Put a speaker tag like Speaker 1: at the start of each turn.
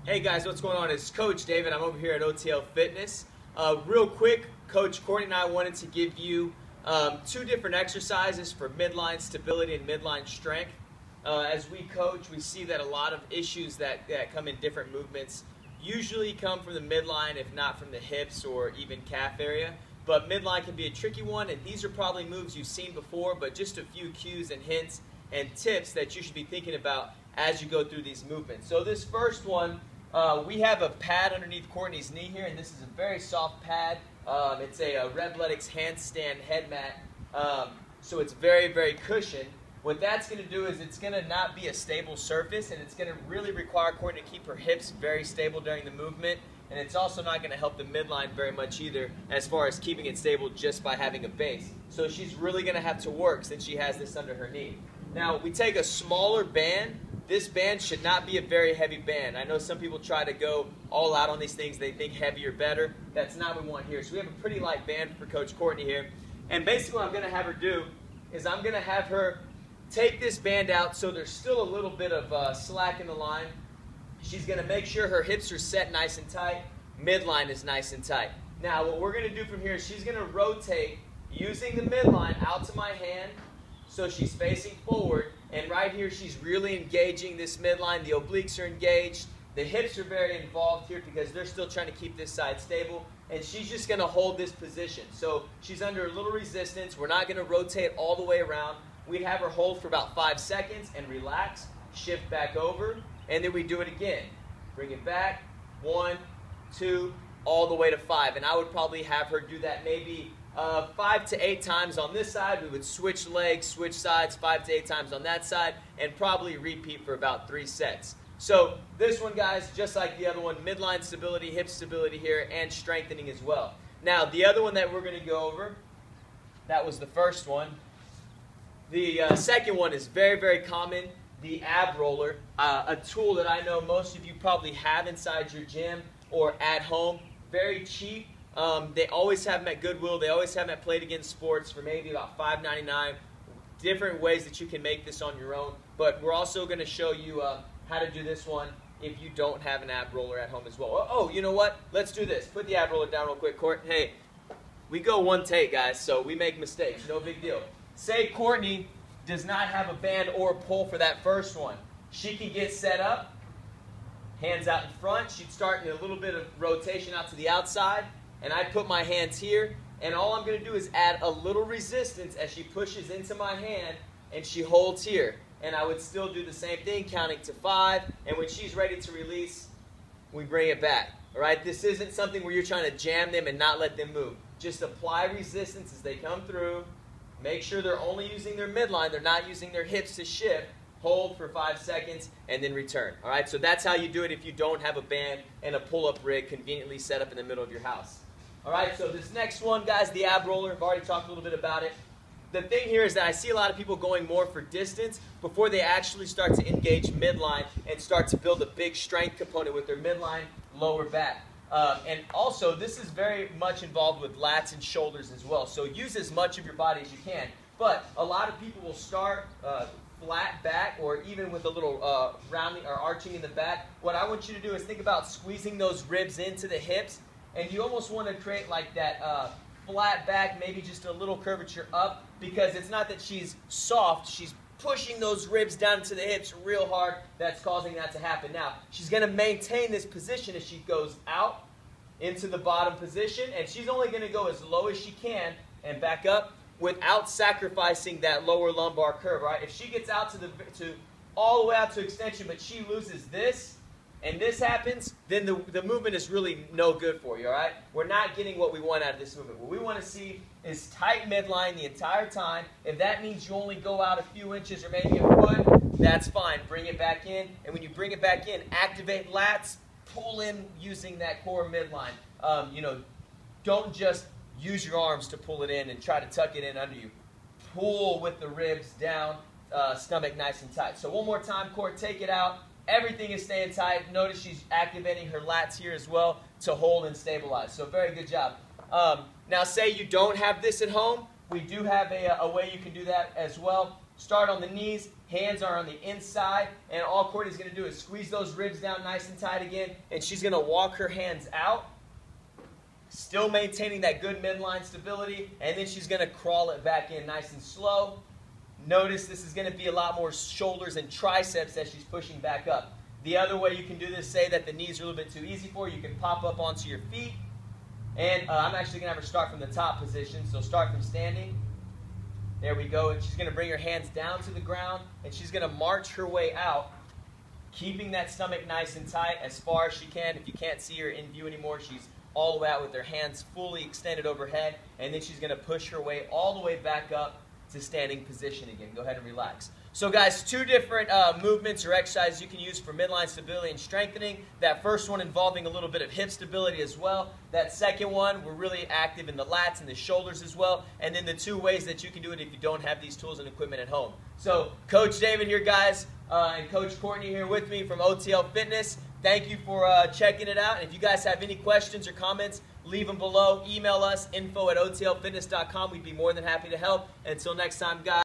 Speaker 1: Hey guys, what's going on? It's Coach David. I'm over here at OTL Fitness. Real quick, Coach Courtney and I wanted to give you two different exercises for midline stability and midline strength. As we coach, we see that a lot of issues that come in different movements usually come from the midline, if not from the hips or even calf area. But midline can be a tricky one, and these are probably moves you've seen before, but just a few cues and hints and tips that you should be thinking about as you go through these movements. So this first one, we have a pad underneath Courtney's knee here, and this is a very soft pad. It's a Rebletics handstand head mat, so it's very, very cushioned. What that's going to do is it's going to not be a stable surface, and it's going to really require Courtney to keep her hips very stable during the movement, and it's also not going to help the midline very much either as far as keeping it stable just by having a base. So she's really going to have to work since she has this under her knee. Now, we take a smaller band. This band should not be a very heavy band. I know some people try to go all out on these things. They think heavier better. That's not what we want here. So we have a pretty light band for Coach Courtney here. And basically what I'm going to have her do is I'm going to have her take this band out so there's still a little bit of slack in the line. She's going to make sure her hips are set nice and tight. Midline is nice and tight. Now what we're going to do from here is she's going to rotate using the midline out to my hand so she's facing forward. And right here, she's really engaging this midline. The obliques are engaged. The hips are very involved here because they're still trying to keep this side stable. And she's just going to hold this position. So she's under a little resistance. We're not going to rotate all the way around. We have her hold for about 5 seconds and relax, shift back over, and then we do it again. Bring it back, 1, 2, all the way to 5. And I would probably have her do that maybe 5 to 8 times on this side. We would switch legs, switch sides 5 to 8 times on that side, and probably repeat for about 3 sets. So this one, guys, just like the other one, midline stability, hip stability here, and strengthening as well. Now, the other one that we're going to go over, that was the first one. The second one is very, very common, the ab roller, a tool that I know most of you probably have inside your gym or at home. Very cheap. They always have them at Goodwill. They always have them at Play It Again Sports for maybe about $5.99. Different ways that you can make this on your own. But we're also going to show you how to do this one if you don't have an ab roller at home as well. Oh, you know what? Let's do this. Put the ab roller down real quick, Court. Hey, we go one take, guys, so we make mistakes. No big deal. Say Courtney does not have a band or a pull for that first one. She can get set up, hands out in front. She'd start in a little bit of rotation out to the outside. And I put my hands here, and all I'm going to do is add a little resistance as she pushes into my hand, and she holds here. And I would still do the same thing, counting to 5, and when she's ready to release, we bring it back. All right? This isn't something where you're trying to jam them and not let them move. Just apply resistance as they come through. Make sure they're only using their midline. They're not using their hips to shift. Hold for 5 seconds, and then return. All right? So that's how you do it if you don't have a band and a pull-up rig conveniently set up in the middle of your house. All right, so this next one, guys, the ab roller, I've already talked a little bit about it. The thing here is that I see a lot of people going more for distance before they actually start to engage midline and start to build a big strength component with their midline, lower back. And also, this is very much involved with lats and shoulders as well. So use as much of your body as you can. But a lot of people will start flat back or even with a little rounding or arching in the back. What I want you to do is think about squeezing those ribs into the hips. And you almost want to create like that flat back, maybe just a little curvature up, because it's not that she's soft, she's pushing those ribs down into the hips real hard. That's causing that to happen. Now, she's going to maintain this position as she goes out into the bottom position, and she's only going to go as low as she can and back up without sacrificing that lower lumbar curve. Right? If she gets out to all the way out to extension, but she loses this, and this happens, then the movement is really no good for you, all right? We're not getting what we want out of this movement. What we want to see is tight midline the entire time. If that means you only go out a few inches or maybe a foot, that's fine. Bring it back in. And when you bring it back in, activate lats, pull in using that core midline. Don't just use your arms to pull it in and try to tuck it in under you. Pull with the ribs down, stomach nice and tight. So one more time, Court, take it out. Everything is staying tight. Notice she's activating her lats here as well to hold and stabilize. So very good job. Now say you don't have this at home. We do have a way you can do that as well. Start on the knees, hands are on the inside, and all Courtney's going to do is squeeze those ribs down nice and tight again, and she's going to walk her hands out, still maintaining that good midline stability, and then she's going to crawl it back in nice and slow. Notice this is going to be a lot more shoulders and triceps as she's pushing back up. The other way you can do this, say that the knees are a little bit too easy for you, you can pop up onto your feet, and I'm actually going to have her start from the top position, so start from standing. There we go, and she's going to bring her hands down to the ground, and she's going to march her way out, keeping that stomach nice and tight as far as she can. If you can't see her in view anymore, she's all the way out with her hands fully extended overhead, and then she's going to push her way all the way back up to standing position again. Go ahead and relax. So guys, two different movements or exercises you can use for midline stability and strengthening. That first one involving a little bit of hip stability as well. That second one, we're really active in the lats and the shoulders as well. And then the two ways that you can do it if you don't have these tools and equipment at home. So Coach David here, guys, and Coach Courtney here with me from OTL Fitness. Thank you for checking it out. And if you guys have any questions or comments, leave them below. Email us, info@otlfitness.com. We'd be more than happy to help. Until next time, guys.